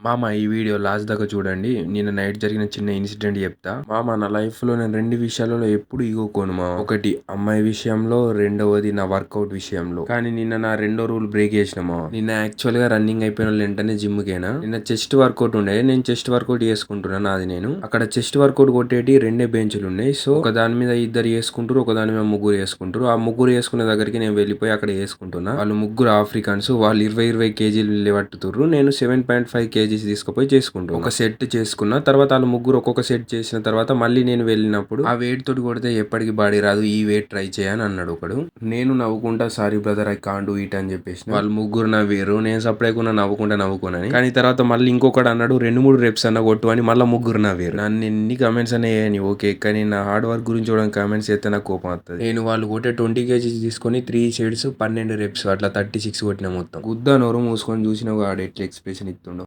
మామ ఈ video last దాకా చూడండి. నిన్న నైట్ జరిగిన చిన్న ఇన్సిడెంట్ చెప్తా. మామ నా లైఫ్ లో నేను 2 విషయాలలో ఎప్పుడు ఇగోకోను మామ. ఒకటి అమ్మాయి విషయంలో, రెండవది నా వర్కౌట్ విషయంలో. కానీ నిన్న నా రెండో రూల్ బ్రేక్ చేసిన మామ. నిన్న యాక్చువల్ గా రన్నింగ్ అయిపోయిన వెంటనే జిమ్ కేనా. నిన్న చెస్ట్ వర్కౌట్ ఉండే. నేను చెస్ట్ వర్కౌట్ చేసుకుంటున్నా నాది నేను. అక్కడ చెస్ట్ వర్కౌట్ కొట్టేటి 2 బెంచ్లు ఉన్నాయి. సో ఒక దాని మీద 2 చేసుకుంటారు, ఒక దాని మీద 3 చేసుకుంటారు. ఆ 3 చేసుకునే దగ్గరికి నేను వెళ్ళిపోయి అక్కడ చేసుకుంటున్నా. వాళ్ళు 3 ఆఫ్రికన్స్. వాళ్ళు 20 కేజీలు పట్టుతుర్రు. నేను 7.5 కేజీస్ తీసుకుపోయి చేసుకుంటాను. ఒక సెట్ చేసుకున్న తర్వాత వాళ్ళు 3 ఒక్కొక్క సెట్ చేసిన తర్వాత మళ్ళీ నేను వెళ్ళినప్పుడు ఆ వెయిట్ తోటి కొడితే ఎప్పటికి బాడీ రాదు, ఈ వెయిట్ ట్రై చేయని అన్నాడు ఒకడు. నేను నవ్వుకుంటా sorry brother I can't do it అని చెప్పేసి వాళ్ళు 3 నవ్వారు. నేను సపరేట్గా నవ్వుకోనని. కానీ తర్వాత మళ్ళీ ఇంకొకడు అన్నాడు 2-3 రెప్స్ అన్న కొట్టు అని మళ్ళీ 3 నవ్వారు. నన్ను ఎన్ని కమెంట్స్ అనే ఓకే, కానీ నా హార్డ్ వర్క్ గురించి కూడా కమెంట్స్ చేస్తే నాకు కోపం వస్తుంది. నేను వాళ్ళు కొట్టే 20 కేజీస్ తీసుకొని 3 సెట్స్ 12 రెప్స్ అట్లా 36 కొట్టిన మొత్తం. గుద్ద నోరు మూసుకొని చూసిన వాడు ఎట్లా ఎక్స్ప్రెషన్ ఇస్తుండో.